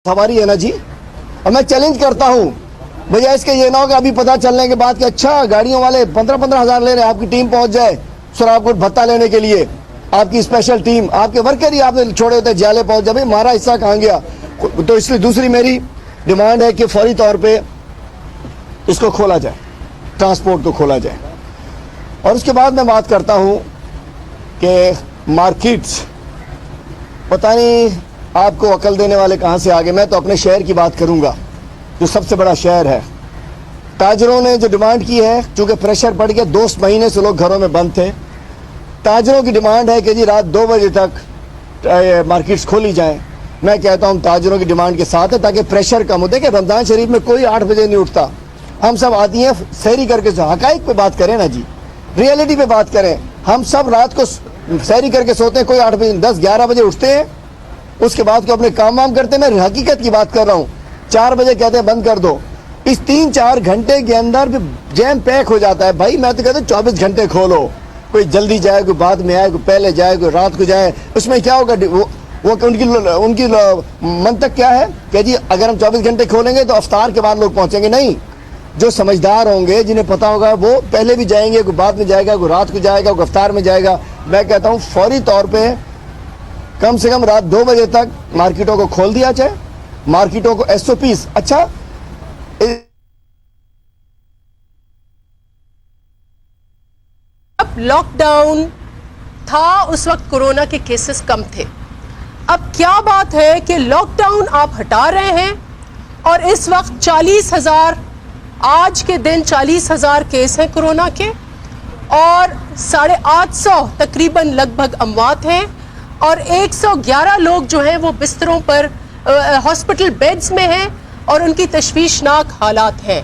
हमारी है ना जी। और मैं चैलेंज करता हूँ भैया, इसके ये ना हो कि अभी पता चलने के बाद कि अच्छा गाड़ियों वाले 15-15 हज़ार ले रहे हैं, आपकी टीम पहुंच जाए शराबखोर भत्ता लेने के लिए, आपकी स्पेशल टीम, आपके वर्कर ही आपने छोड़े होते जाले पहुंच जाए, भाई हमारा हिस्सा कहाँ गया। तो इसलिए दूसरी मेरी डिमांड है कि फौरी तौर पे इसको खोला जाए, ट्रांसपोर्ट को खोला जाए। और उसके बाद मैं बात करता हूँ कि मार्केट्स, पता नहीं आपको अकल देने वाले कहाँ से आ गए। मैं तो अपने शहर की बात करूँगा जो सबसे बड़ा शहर है। ताजरों ने जो डिमांड की है, चूँकि प्रेशर पड़ गया, 2 महीने से लोग घरों में बंद थे, ताजरों की डिमांड है कि जी रात 2 बजे तक मार्केट्स खोली जाएं। मैं कहता हूँ ताजरों की डिमांड के साथ है ताकि प्रेशर कम हो। देखिए रमज़ान शरीफ में कोई 8 बजे नहीं उठता, हम सब आती हैं सहरी करके। हक़ाइक़ पे बात करें ना जी, रियलिटी पे बात करें। हम सब रात को सहरी करके सोते हैं, कोई 8 बजे 10-11 बजे उठते हैं, उसके बाद को अपने काम वाम करते हैं। मैं हकीकत की बात कर रहा हूँ। 4 बजे कहते हैं बंद कर दो, इस 3-4 घंटे के अंदर भी जैम पैक हो जाता है। भाई मैं तो कहता हूँ 24 घंटे खोलो, कोई जल्दी जाए, कोई बाद में आए, कोई पहले जाए, कोई रात को जाए, उसमें क्या होगा। वो उनकी मंतक क्या है कि जी अगर हम 24 घंटे खोलेंगे तो अफ्तार के बाद लोग पहुँचेंगे। नहीं, जो समझदार होंगे, जिन्हें पता होगा, वो पहले भी जाएंगे, कोई बाद में जाएगा, कोई रात को जाएगा, कोई अफ्तार में जाएगा। मैं कहता हूँ फौरी तौर पर कम से कम रात 2 बजे तक मार्केटों को खोल दिया जाए, मार्केटों को SOPs। अच्छा, अब लॉकडाउन था, उस वक्त कोरोना के केसेस कम थे। अब क्या बात है कि लॉकडाउन आप हटा रहे हैं और इस वक्त 40,000, आज के दिन 40,000 केस हैं कोरोना के और 850 तकरीबन लगभग अमवात हैं और 111 लोग जो हैं वो बिस्तरों पर हॉस्पिटल बेड्स में हैं और उनकी तशवीशनाक हालात हैं।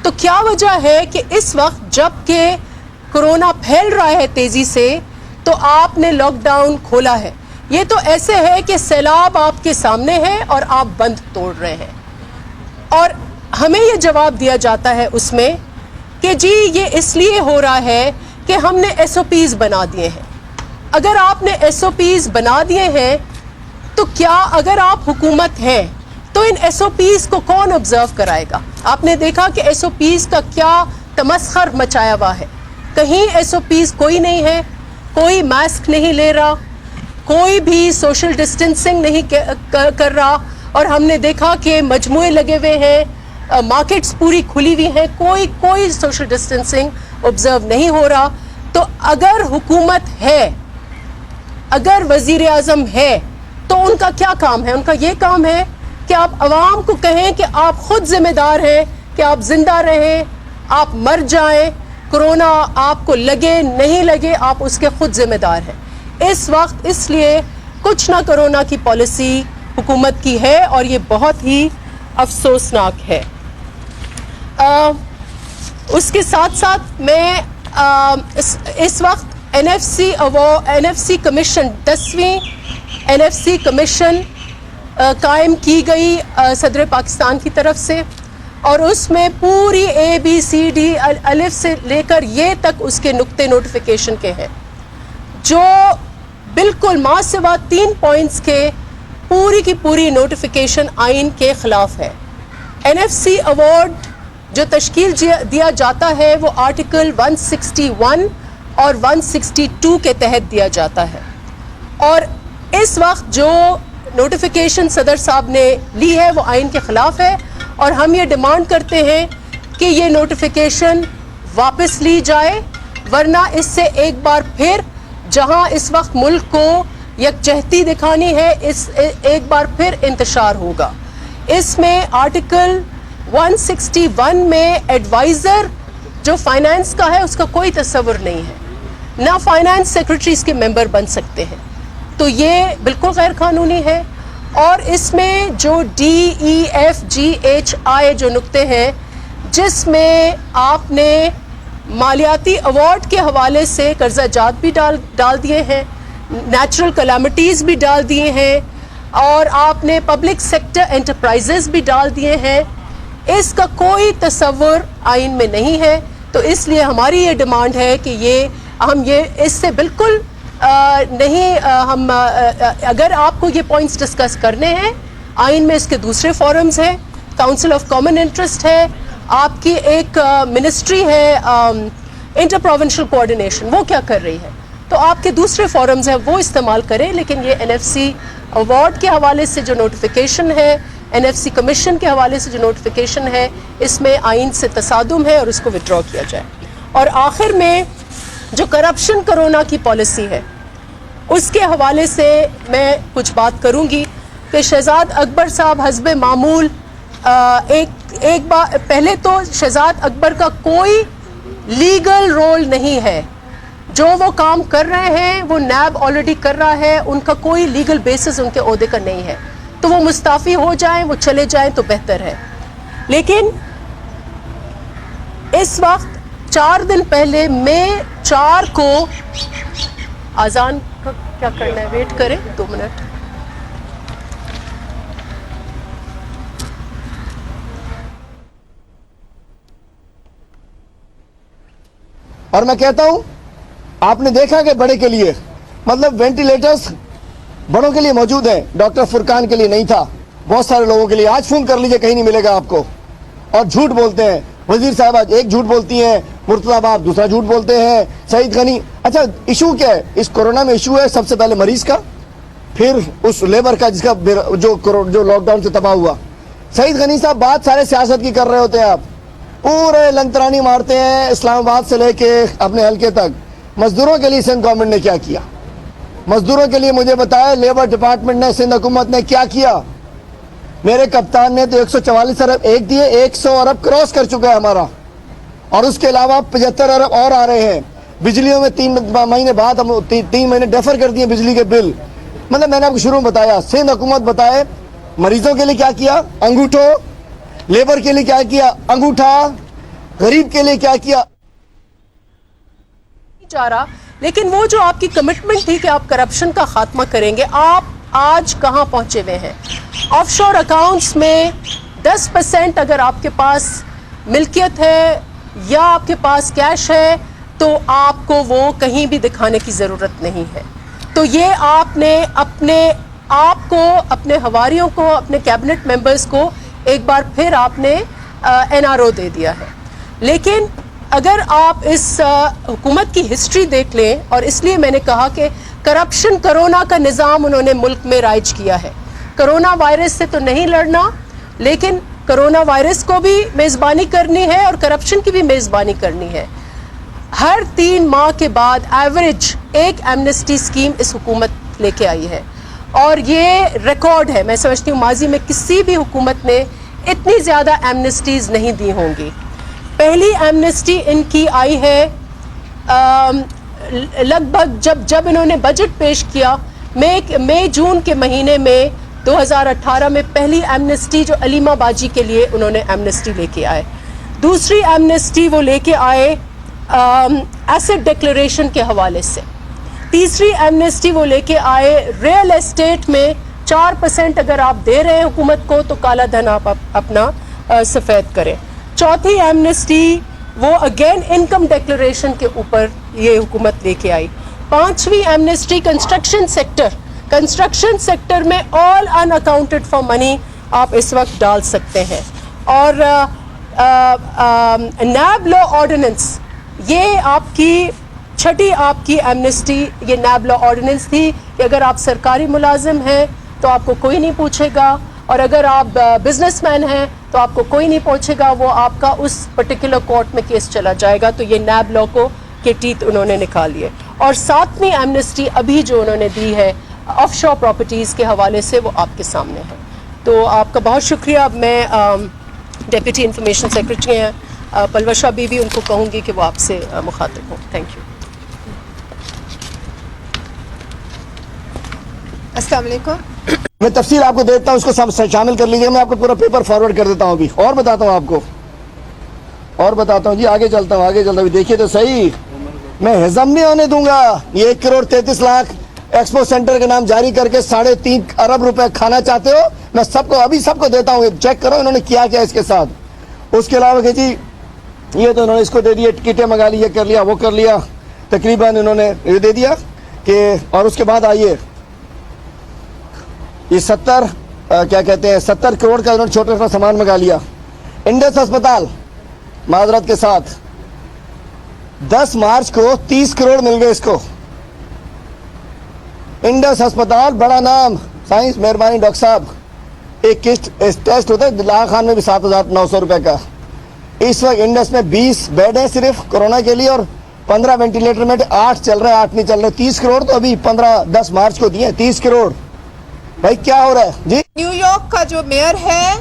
तो क्या वजह है कि इस वक्त जबकि कोरोना फैल रहा है तेज़ी से, तो आपने लॉकडाउन खोला है। ये तो ऐसे है कि सैलाब आपके सामने है और आप बंद तोड़ रहे हैं। और हमें ये जवाब दिया जाता है उसमें कि जी ये इसलिए हो रहा है कि हमने SOPs बना दिए हैं। अगर आपने SOPs बना दिए हैं तो क्या, अगर आप हुकूमत हैं तो इन SOPs को कौन ऑब्जर्व कराएगा। आपने देखा कि SOPs का क्या तमस्खर मचाया हुआ है। कहीं SOPs कोई नहीं है, कोई मास्क नहीं ले रहा, कोई भी सोशल डिस्टेंसिंग नहीं कर रहा। और हमने देखा कि मजमुए लगे हुए हैं, मार्केट्स पूरी खुली हुई हैं, कोई सोशल डिस्टेंसिंग ऑब्जर्व नहीं हो रहा। तो अगर हुकूमत है, अगर वजीर आज़म है, तो उनका क्या काम है। उनका ये काम है कि आप अवाम को कहें कि आप खुद जिम्मेदार हैं कि आप जिंदा रहें, आप मर जाएं, कोरोना आपको लगे नहीं लगे, आप उसके खुद जिम्मेदार हैं। इस वक्त इसलिए कुछ ना कोरोना की पॉलिसी हुकूमत की है और ये बहुत ही अफसोसनाक है। उसके साथ साथ मैं इस वक्त NFC कमीशन, 10वीं NFC कमीशन कायम की गई सदर पाकिस्तान की तरफ से और उसमें पूरी ABCD अलिफ से लेकर ये तक उसके नुक्ते नोटिफिकेशन के हैं, जो बिल्कुल मासिवा 3 पॉइंट्स के पूरी की पूरी नोटिफिकेशन आइन के खिलाफ है। NFC अवार्ड जो तश्कील दिया जाता है वो आर्टिकल 161 और 162 के तहत दिया जाता है। और इस वक्त जो नोटिफिकेशन सदर साहब ने ली है वो आइन के ख़िलाफ़ है और हम ये डिमांड करते हैं कि ये नोटिफिकेशन वापस ली जाए, वरना इससे एक बार फिर जहां इस वक्त मुल्क को यकजहती दिखानी है, इस एक बार फिर इंतशार होगा। इसमें आर्टिकल 161 में एडवाइज़र जो फाइनेंस का है उसका कोई तस्वुर नहीं है, ना फाइनेंस सेक्रेटरी इसके मेंबर बन सकते हैं, तो ये बिल्कुल गैर कानूनी है। और इसमें जो DEFGHI जो नुक्ते हैं, जिसमें आपने मालियाती अवार्ड के हवाले से कर्जा जात भी डाल दिए हैं, नेचुरल कैलामिटीज़ भी डाल दिए हैं और आपने पब्लिक सेक्टर एंटरप्राइजेस भी डाल दिए हैं, इसका कोई तस्वुर आइन में नहीं है। तो इसलिए हमारी ये डिमांड है कि हम इससे बिल्कुल नहीं, हम अगर आपको ये पॉइंट्स डिस्कस करने हैं आइन में इसके दूसरे फॉरम्स हैं, काउंसिल ऑफ कॉमन इंटरेस्ट है, आपकी एक मिनिस्ट्री है इंटर प्रोविंशियल कोऑर्डिनेशन, वो क्या कर रही है? तो आपके दूसरे फॉरम्स हैं वो इस्तेमाल करें, लेकिन ये एनएफसी अवार्ड के हवाले से जो नोटिफिकेशन है, एनएफसी कमीशन के हवाले से जो नोटिफिकेशन है, इसमें आइन से तसादुम है और इसको विड्रॉ किया जाए। और आखिर में जो करप्शन कोरोना की पॉलिसी है उसके हवाले से मैं कुछ बात करूंगी कि शहजाद अकबर साहब हस्बे मामूल एक बार पहले तो शहजाद अकबर का कोई लीगल रोल नहीं है, जो वो काम कर रहे हैं वो नैब ऑलरेडी कर रहा है, उनका कोई लीगल बेसिस उनके ओहदे का नहीं है, तो वो मुस्ताफ़ी हो जाएं, वो चले जाएं तो बेहतर है। लेकिन इस वक्त 4 दिन पहले मई 4 को अजान का क्या करना है, वेट करें 2 मिनट। और मैं कहता हूं, आपने देखा कि बड़े के लिए मतलब वेंटिलेटर्स बड़ों के लिए मौजूद है, डॉक्टर फुरकान के लिए नहीं था, बहुत सारे लोगों के लिए। आज फोन कर लीजिए, कहीं नहीं मिलेगा आपको। और झूठ बोलते हैं, वजीर साहब आज एक झूठ बोलती हैं, मुर्तजा बाप दूसरा झूठ बोलते हैं, सईद गनी। अच्छा, इशू क्या है इस कोरोना में? इशू है सबसे पहले मरीज का, फिर उस लेबर का जिसका जो लॉकडाउन से तबाह हुआ। सईद गनी साहब बात सारे सियासत की कर रहे होते हैं, आप पूरे लंतरानी मारते हैं इस्लामाबाद से लेके अपने हल्के तक। मजदूरों के लिए सिंध गवर्नमेंट ने क्या किया? मजदूरों के लिए मुझे बताया लेबर डिपार्टमेंट ने, सिंध हुकूमत ने क्या किया? मेरे कप्तान ने तो 144 अरब एक दिए, 100 अरब क्रॉस कर चुका है हमारा, और उसके अलावा 75 अरब और आ रहे हैं। बिजलियों में 3 महीने बाद हम 3 महीने डेफर कर दिए बिजली के बिल। मतलब मैंने आपको शुरू में बताया, सिंध हुकूमत बताए मरीजों के लिए क्या किया, अंगूठो, लेबर के लिए क्या किया, अंगूठा, गरीब के लिए क्या किया जा रहा। लेकिन वो जो आपकी कमिटमेंट थी कि आप करप्शन का खात्मा करेंगे, आप आज कहां पहुंचे हुए हैं? ऑफशोर अकाउंट्स में 10% अगर आपके पास मिल्कियत है या आपके पास कैश है तो आपको वो कहीं भी दिखाने की ज़रूरत नहीं है। तो ये आपने अपने आप को, अपने हवारियों को, अपने कैबिनेट मेंबर्स को एक बार फिर आपने एनआरओ दे दिया है। लेकिन अगर आप इस हुकूमत की हिस्ट्री देख लें, और इसलिए मैंने कहा कि करप्शन कोरोना का निज़ाम उन्होंने मुल्क में राइज किया है। कोरोना वायरस से तो नहीं लड़ना, लेकिन कोरोना वायरस को भी मेज़बानी करनी है और करप्शन की भी मेज़बानी करनी है। हर 3 माह के बाद एवरेज एक एमनेस्टी स्कीम इस हुकूमत लेके आई है, और ये रिकॉर्ड है। मैं समझती हूँ माजी में किसी भी हुकूमत ने इतनी ज़्यादा एमनेस्टीज़ नहीं दी होंगी। पहली एमनेस्टी इनकी आई है लगभग जब इन्होंने बजट पेश किया मई जून के महीने में 2018 में पहली एमनेस्टी जो अलीमा बाजी के लिए उन्होंने एमनेस्टी लेके आए। दूसरी एमनेस्टी वो लेके आए एसेट डिक्लेरेशन के हवाले से। तीसरी एमनेस्टी वो लेके आए रियल एस्टेट में 4% अगर आप दे रहे हैं हुकूमत को तो काला धन आप अपना सफ़ेद करें। चौथी एमनेस्टी वो अगेन इनकम डिक्लेरेशन के ऊपर ये हुकूमत लेके आई। पांचवी एमनेस्टी कंस्ट्रक्शन सेक्टर में ऑल अनअकाउंटेड फॉर मनी आप इस वक्त डाल सकते हैं। और नैब लॉ ऑर्डिनेंस, ये आपकी छठी आपकी एमनेस्टी, ये नैब लॉ ऑर्डिनेंस थी कि अगर आप सरकारी मुलाजिम हैं तो आपको कोई नहीं पूछेगा, और अगर आप बिजनेसमैन हैं तो आपको कोई नहीं पूछेगा, वो आपका उस पर्टिकुलर कोर्ट में केस चला जाएगा। तो ये नैब लॉ को के टीथ उन्होंने निकाल लिए। और 7वीं एमनेस्टी अभी जो उन्होंने दी है ऑफशोर प्रॉपर्टीज़ के हवाले से, वो आपके सामने है। तो आपका बहुत शुक्रिया। मैं डेप्यूटी इंफॉर्मेशन सेक्रेटरी हैं पलवशा बीबी, उनको कहूँगी कि वो आपसे मुखातिब हों। Thank you. अस्सलाम वालेकुम। मैं तफसील आपको देता हूँ, उसको सब शामिल कर लीजिए। मैं आपको पूरा पेपर फॉरवर्ड कर देता हूँ अभी, और बताता हूँ आपको, और बताता हूँ जी। आगे चलता हूँ, देखिए तो सही, मैं हजम नहीं होने दूंगा। ये 1 करोड़ 33 लाख एक्सपो सेंटर के नाम जारी करके 3.5 अरब रुपए खाना चाहते हो, मैं सबको अभी सबको देता हूँ। चेक करो इन्होंने क्या क्या इसके साथ। उसके अलावा कि जी ये तो इन्होंने इसको दे दिए, टिकटें मंगा ली, ये कर लिया, वो कर लिया, तकरीबन इन्होंने ये दे दिया कि। और उसके बाद आइए, ये 70 क्या कहते हैं 70 करोड़ का उन्होंने छोटा छोटा सामान मंगा लिया। इंडस अस्पताल माजरत के साथ 10 मार्च को 30 करोड़ मिल गए इसको। इंडस अस्पताल बड़ा नाम, साइंस मेहरबानी डॉक्टर साहब, एक किस्त टेस्ट होता है दिलार खान में भी 7,900 रुपए का। इस वक्त इंडस में 20 बेड है सिर्फ कोरोना के लिए और 15 वेंटिलेटर में 8 चल रहा है, 8 नहीं चल रहे। 30 करोड़ तो अभी 10 मार्च को दिए, 30 करोड़। भाई क्या हो रहा है जी? न्यूयॉर्क का जो मेयर है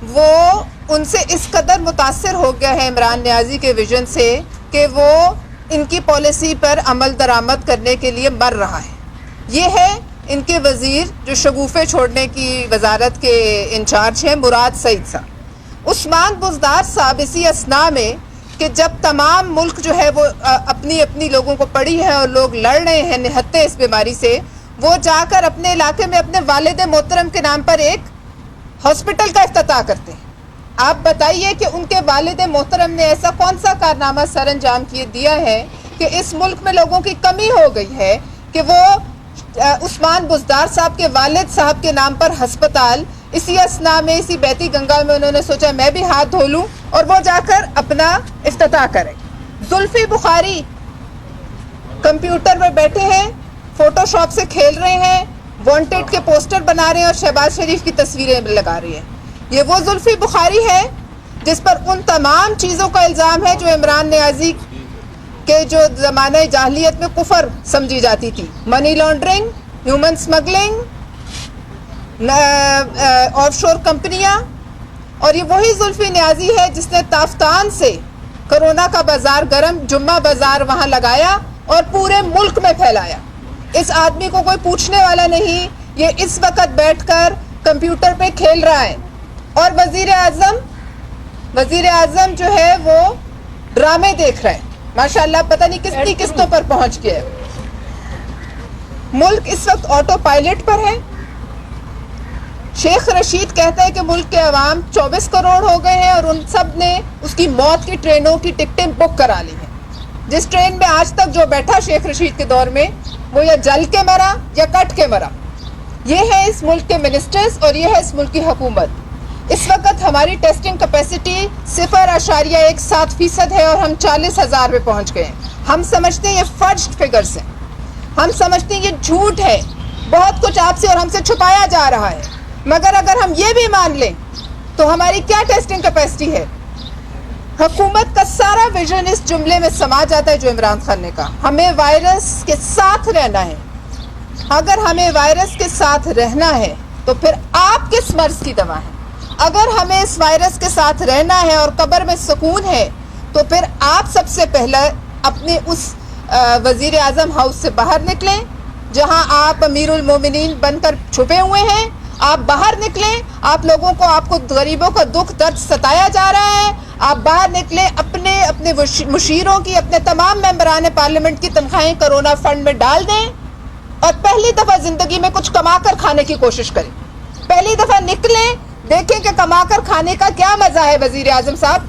वो उनसे इस कदर मुतासिर हो गया है इमरान नियाजी के विजन से कि वो इनकी पॉलिसी पर अमल दरामद करने के लिए मर रहा है। ये है इनके वजीर जो शगुफे छोड़ने की वजारत के इंचार्ज हैं, मुराद सईद साहब। उस्मान बुज़दार साहब इसी असना में कि जब तमाम मुल्क जो है वो अपनी अपनी लोगों को पड़ी है और लोग लड़ रहे हैं निहत्ते इस बीमारी से, वो जाकर अपने इलाके में अपने वालिद मोहतरम के नाम पर एक हॉस्पिटल का इफ्तिताह करते हैं। आप बताइए कि उनके वालिद मोहतरम ने ऐसा कौन सा कारनामा सर अंजाम किए दिया है कि इस मुल्क में लोगों की कमी हो गई है कि वो उस्मान बुज़दार साहब के वालिद साहब के नाम पर हस्पताल इसी असना में, इसी बहती गंगा में उन्होंने सोचा मैं भी हाथ धो लूँ और वो जाकर अपना इफ्तिताह करें। जुल्फी बुखारी कंप्यूटर पर बैठे हैं, फोटोशॉप से खेल रहे हैं, वांटेड के पोस्टर बना रहे हैं और शहबाज शरीफ की तस्वीरें लगा रही है। ये वो जुल्फी बुखारी है जिस पर उन तमाम चीज़ों का इल्ज़ाम है जो इमरान नियाजी के जो ज़माने जाहलियत में कुफर समझी जाती थी, money laundering, human smuggling, offshore कंपनियां। और ये वही जुल्फी नियाजी है जिसने ताफ्तान से कोरोना का बाजार गरम जुम्मा बाजार वहाँ लगाया और पूरे मुल्क में फैलाया। इस आदमी को कोई पूछने वाला नहीं, ये इस वक्त बैठकर कंप्यूटर पे खेल रहा है। और वजीर आज़म जो है वो ड्रामे देख रहा है। माशाल्लाह पता नहीं कितनी किस्तों पर पहुंच गया है। मुल्क इस वक्त ऑटो पायलट पर है। शेख रशीद कहता है कि मुल्क के अवाम 24 करोड़ हो गए हैं और उन सब ने उसकी मौत की ट्रेनों की टिकटें बुक करा ली हैं। जिस ट्रेन में आज तक जो बैठा शेख रशीद के दौर में, वो या जल के मरा या कट के मरा। ये है इस मुल्क के मिनिस्टर्स और ये है इस मुल्क की हुकूमत। इस वक्त हमारी टेस्टिंग कैपेसिटी 0.17% है और हम 40,000 पे पहुंच गए हैं। हम समझते हैं ये फर्स्ट फिगर्स हैं, हम समझते हैं ये झूठ है, बहुत कुछ आपसे और हमसे छुपाया जा रहा है। मगर अगर हम ये भी मान लें तो हमारी क्या टेस्टिंग कैपेसिटी है? हुकूमत का सारा विजन इस जुमले में समा जाता है जो इमरान खान ने कहा, हमें वायरस के साथ रहना है। अगर हमें वायरस के साथ रहना है तो फिर आप किस मर्ज की दवा है? अगर हमें इस वायरस के साथ रहना है और कब्र में सुकून है तो फिर आप सबसे पहले अपने उस वजीर आज़म हाउस से बाहर निकलें जहां आप अमीरुल मोमिनीन बनकर छुपे हुए हैं। आप बाहर निकलें, आप लोगों को, आपको गरीबों का दुख दर्द सताया जा रहा है, आप बाहर निकलें, अपने मुशीरों की, अपने तमाम मेंबरान पार्लियामेंट की तनख्वाहें कोरोना फंड में डाल दें और पहली दफ़ा ज़िंदगी में कुछ कमा कर खाने की कोशिश करें। पहली दफ़ा निकलें, देखें कि कमाकर खाने का क्या मजा है। वजीर आज़म साहब,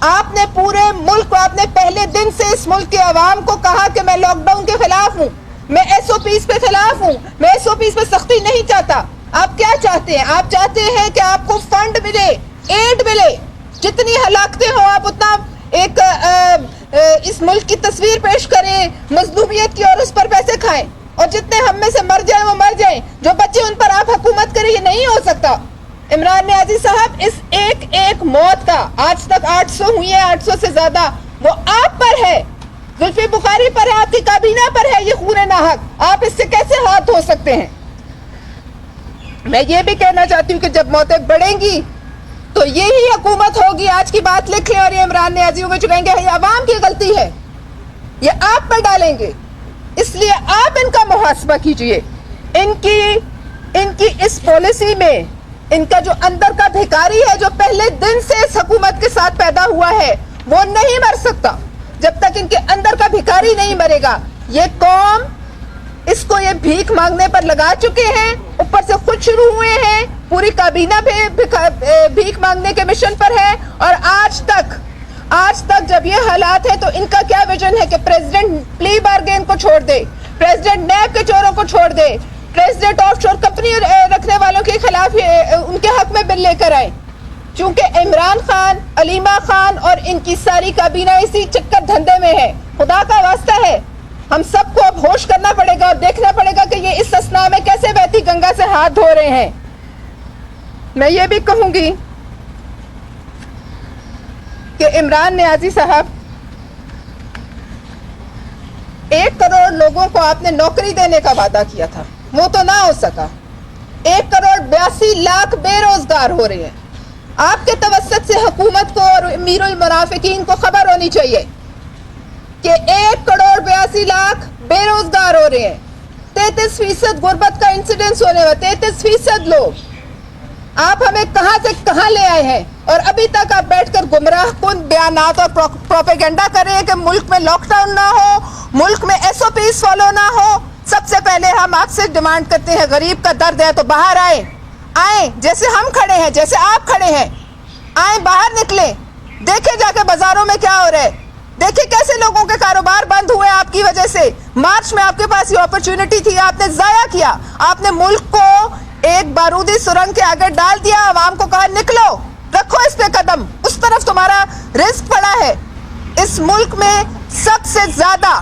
आपने पूरे मुल्क को, आपने पहले दिन से इस मुल्क के अवाम को कहा कि मैं लॉकडाउन के खिलाफ हूँ, मैं SOPs पे खिलाफ हूँ, मैं SOPs पे सख्ती नहीं चाहता। आप क्या चाहते हैं? आप चाहते हैं कि आपको फंड मिले, एड मिले, जितनी हलाकतें हो आप उतना एक इस मुल्क की तस्वीर पेश करें मजलूमियत की और उस पर पैसे खाएं और जितने हम में से मर जाएं वो मर जाएं, जो बच्चे उन पर आप हुकूमत करें। ये नहीं हो सकता। इमरान नियाजी साहब, इस एक मौत का आज तक 800 हुई है, 800 से ज्यादा, वो आप पर है, जुल्फी बुखारी पर है, आपकी काबीना पर है। ये खून नाहक, आप इससे कैसे हाथ धो सकते हैं? मैं ये भी कहना चाहती हूँ कि जब मौतें बढ़ेंगी तो यही हुकूमत होगी। आज की बात लिख लें और ये इमरान नियाजी में चुनेंगे, ये अवाम की गलती है, ये आप पर डालेंगे। इसलिए आप इनका मुहासबा कीजिए। इनकी इस पॉलिसी में इनका जो अंदर का भिखारी है, जो पहले दिन से इस हुकूमत के साथ पैदा हुआ है, वो नहीं मर सकता जब तक इनके अंदर का भिखारी नहीं मरेगा। ये कौम इसको ये भीख मांगने पर लगा चुके हैं, ऊपर से खुद शुरू हुए हैं, पूरी काबीना भीख मांगने के मिशन पर है। और आज तक जब ये हालात है तो इनका क्या विजन है कि प्रेसिडेंट प्ली बार्गेन को छोड़ दे, प्रेसिडेंट नैब के चोरों को छोड़ दे, प्रेसिडेंट ऑफशोर कंपनी रखने वालों के खिलाफ उनके हक में बिल लेकर आए, चूंकि इमरान खान, अलीमा खान और इनकी सारी काबीना इसी चक्कर धंधे में है। खुदा का वास्ता है, हम सबको अब होश करना पड़ेगा और देखना पड़ेगा कि ये इस असना में कैसे बहती गंगा से हाथ धो रहे हैं। मैं ये भी कहूंगी कि इमरान नियाजी साहब, 1 करोड़ लोगों को आपने नौकरी देने का वादा किया था, वो तो ना हो सका। 1 करोड़ 82 लाख बेरोजगार हो रहे हैं। आपके तवस्सुत से हुकूमत को और अमीरुल मुनाफिकीन को खबर होनी चाहिए कि 1 करोड़ 82 लाख बेरोजगार हो रहे हैं। 33% गुर्बत का इंसिडेंस होने वाला, 33% लोग। आप हमें कहां से कहां ले आए हैं और अभी तक आप बैठकर गुमराह कुन बयानात और प्रोपेगेंडा कर रहे हैं कि मुल्क में लॉकडाउन ना हो, मुल्क में SOPs फॉलो ना हो। सबसे पहले हम आपसे डिमांड करते हैं, गरीब का दर्द है तो बाहर आए, जैसे हम खड़े हैं, जैसे आप खड़े हैं, आए, बाहर निकले, देखे जाके बाजारों में क्या हो रहा है, देखे कैसे लोगों के कारोबार बंद हुए आपकी वजह से। मार्च में आपके पास ये अपॉर्चुनिटी थी, आपने जाया किया। आपने मुल्क को एक बारूदी सुरंग के आगे डाल दिया, आवाम को कहा निकलो, रखो इस पे कदम, उस तरफ तुम्हारा रिस्क पड़ा है। इस मुल्क में सबसे ज्यादा